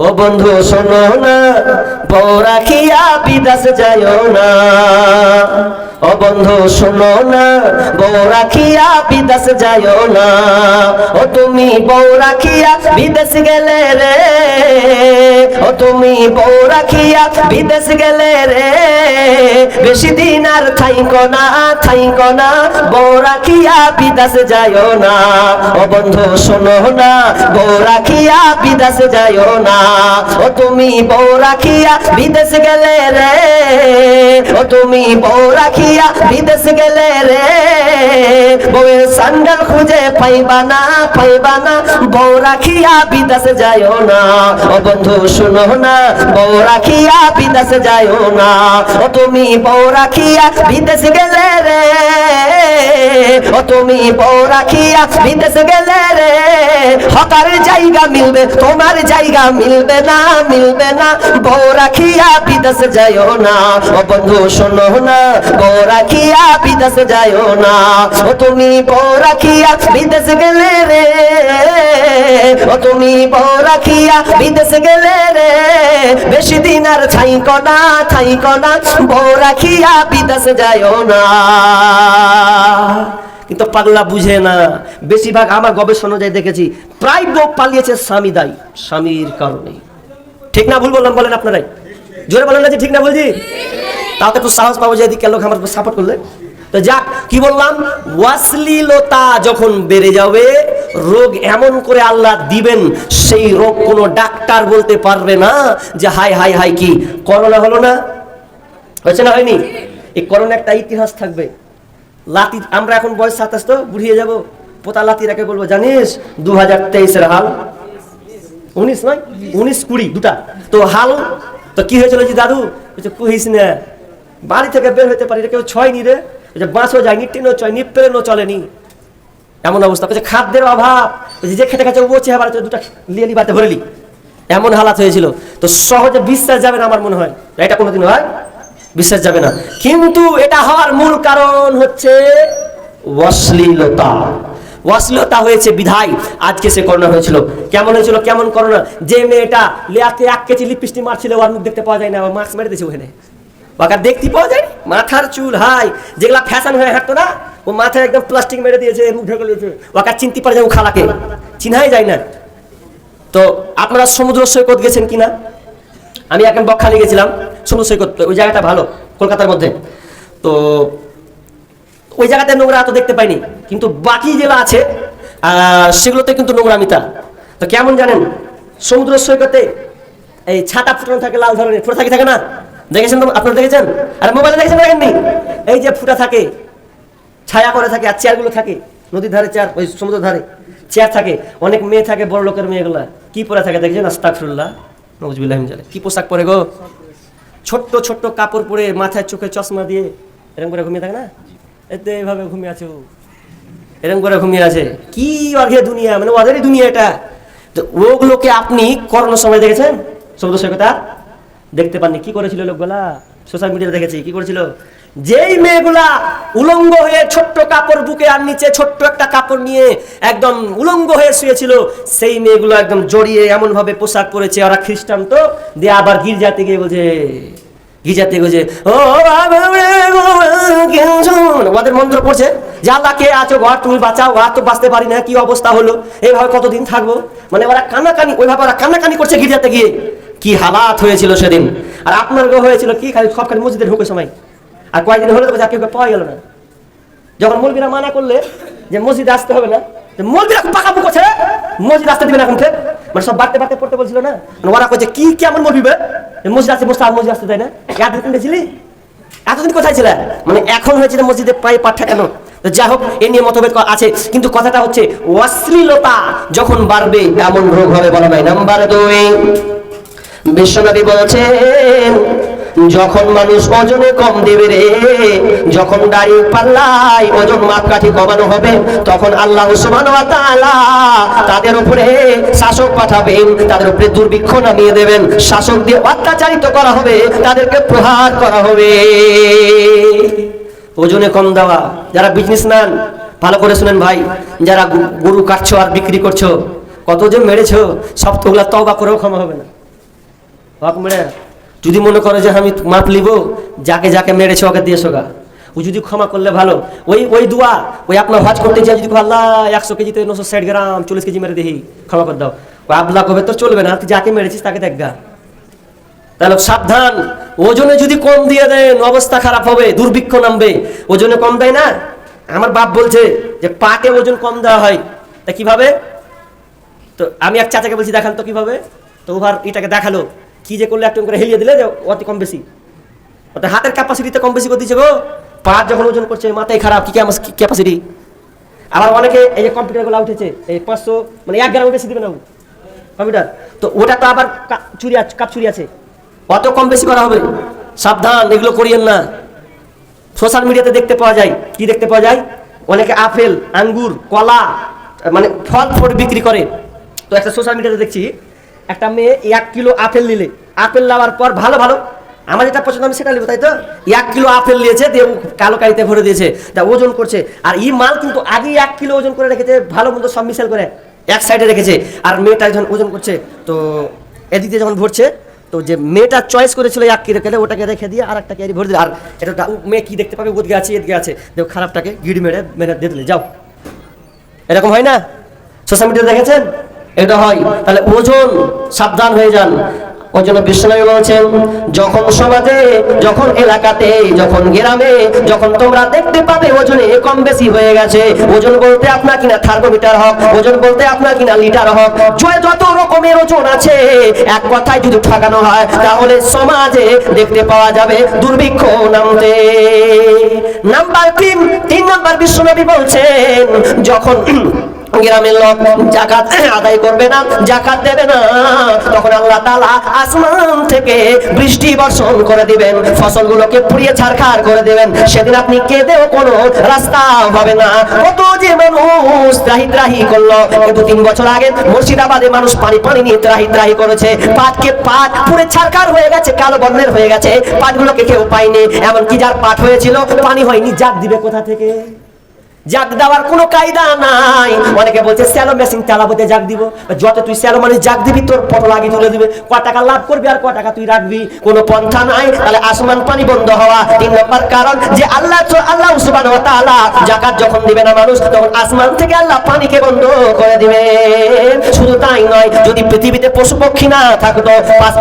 ও বন্ধু শোনো না, বউ রাখিয়া বিদেশ যাইও না। ও বন্ধু শোনো না, বউ রাখিয়া বিদেশ যাইও না। ও তুমি বউ রাখিয়া বিদেশ গেলে রে, ও তুমি বউ রাখিয়া বিদেশ গেলে রে, বেশি দিন আর থাইকো না, থাইকো না, বউ রাখিয়া বিদেশ যাইও না। ও বন্ধু শোনো না, বউ রাখিয়া বিদেশ যাইও না। ও তুমি বউ রাখিয়া বিদেশ গেলে রে, ও তুমি বউ রাখিয়া বিদেশ গেলে রে, বউয়ের স্যান্ডেল খুঁজে পাইবা না, পাইবা না, বউ রাখিয়া বিদেশ যাইও না। ও বন্ধু শোনো না, বউ রাখিয়া বিদেশ যাইও না। ও তুমি বউ রাখিয়া বিদেশ গেলে রে, ও তুমি বউ রাখিয়া বিদেশ গেলে রে, হকার জায়গা মিলবে, তোমার জায়গা মিলবে না, মিলবে না, বউ রাখিয়া বিদেশ যাইও না। ও বন্ধু শোনো না, বউ রাখিয়া বিদেশ যাইও না। ও তুমি বউ রাখিয়া বিদেশ গেলে রে, ও তুমি বউ রাখিয়া বিদেশ গেলে রে, বেশি দিন আর থাইকো না, থাইকো না, বউ রাখিয়া বিদেশ যাইও না। কিন্তু পাগলা বুঝে না। বেশিরভাগ আমার গবেষণা অনুযায়ী দেখেছি, প্রায় বউ পালিয়েছে স্বামী দায়ী, স্বামীর কারণে। ঠিক না ভুল বললাম বলেন আপনারাই? জোরে বলেন না যে ঠিক না বলছি? তাও তো একটু সাহস পাবো যে কেন লোক আমার সাপোর্ট করলে। তো যাক, কি বললাম, অশ্লীলতা যখন বেড়ে যাবে, রোগ এমন করে আল্লাহ দিবেন, সেই রোগ কোনো ডাক্তার বলতে পারবে না যে হাই হাই হাই কি করোনা হলো না, হয়েছে না হয়নি। এই করোনা একটা ইতিহাস থাকবে। লাতি, আমরা এখন বয়স 27, তো বুড়িয়ে যাবো। পোতা লাতিরাকে বলবো, জানিস 2023-এর হাল, 19 নয় 19-20 দুটা তো হাল। তো কি হয়েছিল যে দাদু, কুহিস না, বাড়ি থেকে বের হইতে পারি, কেউ ছয়নি রে, বাঁচও যায়নি, ট্রেনও চয়নি, প্লেনও চলেনি, এমন অবস্থা। খাদ্যের অভাব, যে খেতে খাচ্ছে ও চেহারা দুটা লিয়ে বাতে ভরেলি, এমন হালাত হয়েছিল। তো সহজে বিশ্বাস যাবে না আমার মনে হয়, এটা কোনোদিন হয় বিশ্বাস যাবে না। কিন্তু এটা হওয়ার মূল কারণ হচ্ছে অশ্লীলতা। অশ্লীলতা হয়েছে বিধায় আজকে সে করোনা হয়েছিল। কেমন হয়েছিল, কেমন করোনা? যে মেয়েটা লেয়াতে 1 কেজি লিপস্টিক মারছিল, ওর মুখ দেখতে পাওয়া যায় না, মাস্ক মেরে দিয়েছে ওখানে, ওকে দেখতে পাওয়া যায়। মাথার চুল হাই, যেগুলা ফ্যাশন হয়ে হাঁটতো না, ও মাথায় একদম প্লাস্টিক মেরে দিয়েছে, মুখ ঢেকে দিয়েছে, ওকে চিনতে পারে যায়, ও খালাকে চিনাই যায় না। তো আপনারা সমুদ্র সৈকত গেছেন কিনা? আমি এখন বকখালি গেছিলাম, সমুদ্র সৈকত, ওই জায়গাটা ভালো কলকাতার মধ্যে। তো ওই জায়গাতে নোংরা তো দেখতে পাইনি, কিন্তু বাকি জেলা আছে সেগুলোতে কিন্তু নোংরামিতা। তো কেমন জানেন, সমুদ্র সৈকতে এই ছাতা ফুটানো থাকে, লাল ধরনের ফুটা থাকে না, দেখেছেন তো আপনারা? দেখেছেন? আর মোবাইলে দেখেছেন, দেখেননি? এই যে ফুটা থাকে, ছায়া করে থাকে, আর চেয়ারগুলো থাকে নদীর ধারে, চেয়ার ওই সমুদ্রের ধারে চেয়ার থাকে, অনেক মেয়ে থাকে, বড় লোকের মেয়েগুলা কি পরে থাকে দেখেছেন? আস্তাগফিরুল্লাহ, নওয়াজুবিল্লাহ মিন যালিক। কি পোশাক পরে গো, ছোট্ট ছোট্ট কাপড় পরে, মাথায় চোখে চশমা দিয়ে এরকম করে ঘুমিয়ে থাকে না, এতে এইভাবে ঘুমিয়ে আছে, এরকম করে ঘুমিয়ে আছে। কি আগে দুনিয়া, মানে ওদেরই দুনিয়া এটা। তো ওগুলোকে আপনি করোনার সময় দেখেছেন? সমুদ্র সৈকত দেখতে পাননি? কি করেছিল লোকগুলা? সোশ্যাল মিডিয়াতে দেখেছি কি করেছিল। যেই মেয়েগুলা উলঙ্গ হয়ে, ছোট্ট কাপড় বুকে আর নিচে ছোট্ট একটা কাপড় নিয়ে একদম উলঙ্গ হয়ে শুয়েছিল, সেই মেয়েগুলো একদম জড়িয়ে এমন ভাবে পোশাক পরেছে, ওরা খ্রিস্টান তো, দিয়ে আবার গির্জাতে গিয়ে বলছে, গির্জাতে বলছে ও ওদের মন্ত্র পড়ছে যে আল্লাহ কে আছো ঘর, তুমি বাঁচাও, আর তো বাঁচতে পারি না, কি অবস্থা হলো, এইভাবে কতদিন থাকবো। মানে ওরা কান্নাকানি, ওইভাবে ওরা কান্নাকানি করছে গির্জাতে গিয়ে। কি হালাত হয়েছিল সেদিন। আর আপনার হয়েছিল কি, খালি সব খালি মসজিদে ঢুকে সময়। আর কয়েকদিন হলে তো কেউ পাওয়া গেল না। যখন মৌলবীরা মানা করলে যে মসজিদে আসতে হবে না, মৌলবীরা পাকাপু করছে, মসজিদ আসতে দিবে না এখন, মানে সব বাড়তে বাড়তে পড়তে বলছিল না, ওরা কইছে কি কেমন মৌলবী, মসজিদ আসতে বসতে, আর মসজিদ আসতে দেয় না। এতদিন ছিলি, এতদিন কোথায় ছিল? মানে এখন হয়েছে মসজিদে প্রায় পাঠা কেন। যাই হোক, এ নিয়ে মতভেদ আছে, কিন্তু কথাটা হচ্ছে অশ্লীলতা যখন বাড়বে এমন রোগ হবে বলা নাই। নাম্বার 2, বিশ্বনবী বলছেন, যখন মানুষ ওজনে কম দেবে রে, যখন দাড়ি পাল্লায় ওজন মাপকাঠি কমানো হবে, তখন আল্লাহ সুবহানাহু ওয়া তাআলা তাদের উপরে শাসক পাঠাবেন, তাদের উপরে দুর্ভিক্ষ নামিয়ে দেবেন, শাসক দিয়ে অত্যাচারিত করা হবে, তাদেরকে প্রহার করা হবে। ওজনে কম দেওয়া। যারা বিজনেসম্যান ভালো করে শুনেন ভাই, যারা গরু কাটছো আর বিক্রি করছো, কত যে মেরেছো, সব তোগুলা তওবা করেও ক্ষমা হবে না। হক মেরে যদি মনে করে যে আমি মাপ লিব, যাকে যাকে মেরেছে ওকে দিয়ে সোগা, ও যদি ক্ষমা করলে ভালো। ওই দোয়া, ওই আপনার হজ করতে চাই যদি আল্লাহ 100 কেজিতে 960 গ্রাম 40 কেজি মেরে দিই, ক্ষমা করে দাও, ও আল্লাহ কবে তো চলবে না, তুই যাকে মেরেছিস তাকে দেখগা। তাহলে সাবধান, ওজনে যদি কম দিয়ে দেন অবস্থা খারাপ হবে, দুর্ভিক্ষ নামবে। ওজনে কম দেয় না, আমার বাপ বলছে যে পাটে ওজন কম দেওয়া হয়, তা কিভাবে? তো আমি এক চাচাকে বলছি দেখান তো কিভাবে, তো ওভার এটাকে দেখালো, কি যে করলে একটু করে হেলিয়ে দিলে যে অতি কম বেশি, ওটা হাতের ক্যাপাসিটিতে কম বেশি করে দিচ্ছে গো। পাট যখন ওজন করছে মাথায় খারাপ, কি ক্যাপাসিটি। আবার অনেকে এই যে কম্পিউটারগুলো উঠেছে, এই 500 মানে 1 গ্রাম বেশি দিবে না কম্পিউটার, তো ওটা তো আবার কাপ চুরি আছে, অত কম বেশি করা হবে। সাবধান, এগুলো করিয়েন না। সোশ্যাল মিডিয়াতে দেখতে পাওয়া যায়, কি দেখতে পাওয়া যায়, অনেকে আপেল, আঙ্গুর, কলা মানে ফল ফ্রুট বিক্রি করে। তো একটা সোশ্যাল মিডিয়াতে দেখছি, একটা মেয়ে 1 কিলো আপেল নিলে, আপেল নেওয়ার পর ভালো ভালো আমার যেটা পছন্দ আমি সেটা নেবো, তাই তো 1 কিলো আপেল নিয়েছে, দিয়ে কালো কালিতে ভরে দিয়েছে, তা ওজন করছে। আর এই মাল কিন্তু আগে 1 কিলো ওজন করে রেখেছে, ভালো মন্দ সব মিশেল করে এক সাইডে রেখেছে। আর মেয়েটা যখন ওজন করছে, তো এদিকে যখন ভরছে, তো যে মেয়েটা চয়েস করেছিল 1 কিলো কেটে, ওটাকে রেখে দিয়ে আর একটা ক্যারি ভরে দিল। আর এটা মেয়ে কি দেখতে পাবে, ওদিকে আছে এদিকে আছে, দেখো খারাপটাকে গিড়ি মেরে মেরে দিয়ে দিলে, যাও। এরকম হয় না? সোশ্যাল মিডিয়া দেখেছেন? এটা হয়। তাহলে ওজন, সাবধান হয়ে যান। ওই জন্য বিশ্বনবী বলছেন, যখন সমাজে, যখন এলাকাতে, যখন গ্রামে, যখন তোমরা দেখতে পাবে ওজনে কম বেশি হয়ে গেছে, ওজন বলতে আপনার কিনা থার্মোমিটার হোক, ওজন বলতে আপনার কিনা লিটার হোক, যত রকমের ওজন আছে, এক কথায় যদি ঠকানো হয়, তাহলে সমাজে দেখতে পাওয়া যাবে দুর্ভিক্ষ নামতে। নাম্বার 3 নাম্বার বিশ্বনবী বলছেন, যখন গ্রামের লোক যাকাত আদায় করবে না, যাকাত দেবে না, তখন আল্লাহ তাআলা আসমান থেকে বৃষ্টি বর্ষণ করে দিবেন, ফসলগুলোকে পুড়িয়ে ছারখার করে দিবেন। সেদিন আপনি কেঁদেও কোনো রাস্তা হবে না। কত যে মানুষ ত্রাহি করলো, 2-3 বছর আগে মুর্শিদাবাদে মানুষ পানি নিয়ে ত্রাহি করেছে, পাট পুড়ে ছারখার হয়ে গেছে, কালো বর্ণের হয়ে গেছে, পাটগুলোকে কেউ পায়নি। এমনকি যার পাট হয়েছিল পানি হয়নি, জাগ দিবে কোথা থেকে? জাগ দেওয়ার কোনো কায়দা নাই। অনেকে বলছে স্যালো মেশিন চালাবোতে জাগ দিব, যত তুই স্যালো মানে জাগ দিবি, তোর পটল আগে তুলে দিবে, ক টাকা লাভ করবি আর ক টাকা তুই রাখবি, কোনো পন্থা নাই। তাহলে আসমান পানি বন্ধ হওয়া 3 নম্বর কারণ, যে আল্লাহ সুবহানাহু ওয়া তাআলা যাকাত যখন দিবে না মানুষ, তখন আসমান থেকে আল্লাহ পানিকে বন্ধ করে দিবে। শুধু তাই নয়, যদি পৃথিবীতে পশু পক্ষী না থাকতো,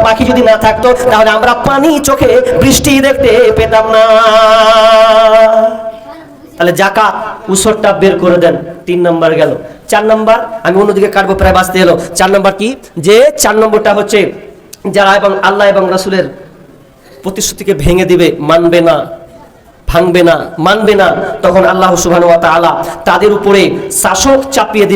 পাখি যদি না থাকতো, তাহলে আমরা পানি চোখে বৃষ্টি দেখতে পেতাম না। তাহলে জাকাত উসরটা বের করে দেন। 3 নম্বর গেল। 4 নম্বর, আমি অন্যদিকে কাটবো, প্রায় বাঁচতে এলো। 4 নম্বর কি, যে 4 নম্বরটা হচ্ছে যারা এবং আল্লাহ এবং রাসূলের প্রতিশ্রুতিকে ভেঙে দিবে, মানবে না, ভাঙবে না, মানবে না, তখন আল্লাহ সুবহানাহু ওয়া তাআলা তাদের উপরে শাসক চাপিয়ে দিবে।